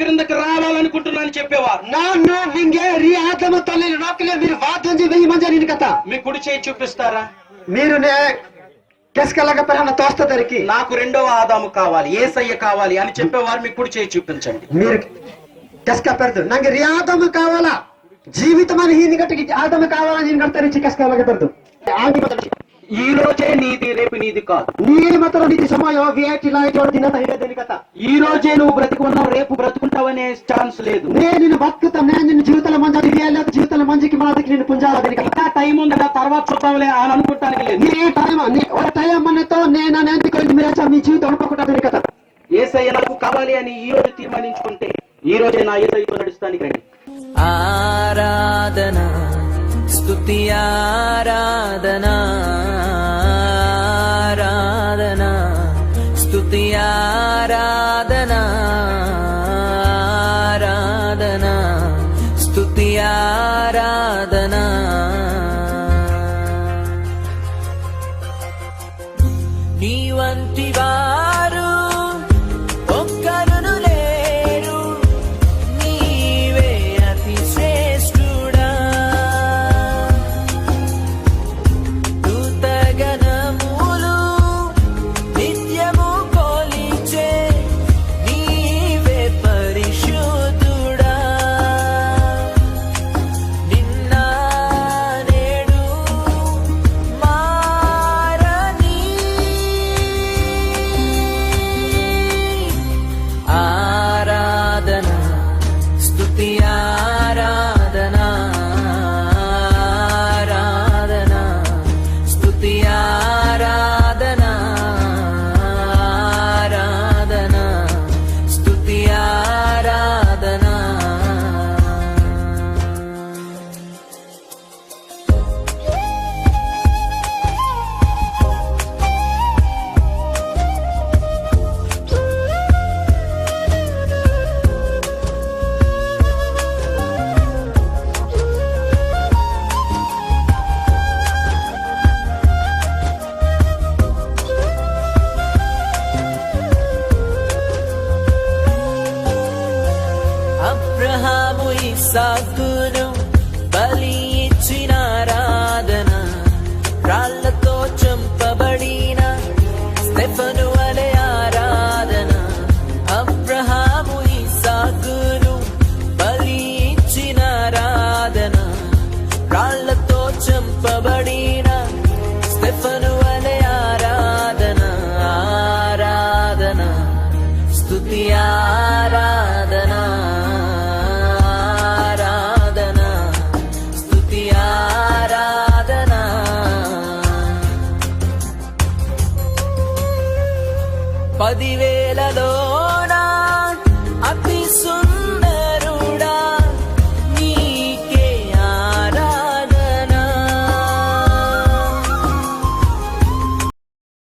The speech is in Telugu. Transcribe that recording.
క్రిందకి రావాలనుకుంటున్నాను చెప్పేవారు. ನಾನು ನಿಂಗೆ ರೀ ಆದಮ ತಲೆಯಲ್ಲಿ ನೋಕಲೇ మీరు వాద్యం వెయ్యి మంది నేను కథ. మీ కుడి చేయి చూపిస్తారా? మీరు కెస్కలాగా పరాన తోస్తదరికి నాకు రెండవ ఆదాము కావాలి, యేసయ్య కావాలి అని చెప్పేవారు మీ కుడి చేయి చూపించండి. మీరు కెస్క పెడదు ನಂಗೆ ರೀ ಆದಮ కావాలా, జీవితం అని హీని గట్టికి ఆదమ కావాలని నేను కడతాను కెస్కలాగా పెడదు. ఈ రోజే నీది, రేపు నీది కాదు. ನೀನು ಮಾತ್ರ ನೀತಿ ಸಮಯ ವಿಐಟಿ ಲೈಟ್ ದಿನ ತೈದೇನಿ ಕಥ. ఈ రోజే నువ్వు బ్రతికున్నావు, రేపు బ్రతుకుంటావనే ఛాన్స్ లేదు. నేను నిన్ను బతుకుతా, నేను నిన్ను జీవితంలో మంచి అది జీవితంలో మంచికి మాదికి నేను పుంజాలని ఇంకా టైం ఉంది కదా, తర్వాత చూద్దాంలే అని అనుకుంటానికి లేదు. నీ టైం ఒక టైం అన్నతో నేను మీరు మీ జీవితం అనుకోకుండా కథ. యేసయ్య నాకు కావాలి అని ఈ రోజు తీర్మానించుకుంటే ఈ రోజే నా యేసయ్యతో నడుస్తానికి రండి. ఆరాధన స్తుతి ఆరాధన ఆరాధన స్తుతి ఆరాధన ఆరాధన స్తుతి ఆరాధన. నీ వంటి వారు ఒక్కరును లేరు, నీవే అతి శ్రేష్ఠుడా. దూతగణములు నిత్యము కొలిచే నీవే పరిశుద్ధుడా. నిన్న నేడు మారని ఆరాధన స్తుతి ఆరాధన ఆరాధన స్తుతి ఆరాధన ఆరాధన స్తుతి ఆరాధన. అబ్రహాము ఇస్సాకును బలి ఇచ్చిన ఆరాధన, రాళ్లతో చంపబడిన స్టెఫను వలె ఆరాధన. అబ్రహాము ఇస్సాకును బలి ఇచ్చిన ఆరాధన, రాళ్లతో చంపబడిన స్టెఫను వలె ఆరాధన. ఆరాధన స్తుతి ఆరాధన ఆరాధన స్తుతి ఆరాధన. 10,000లోన అతి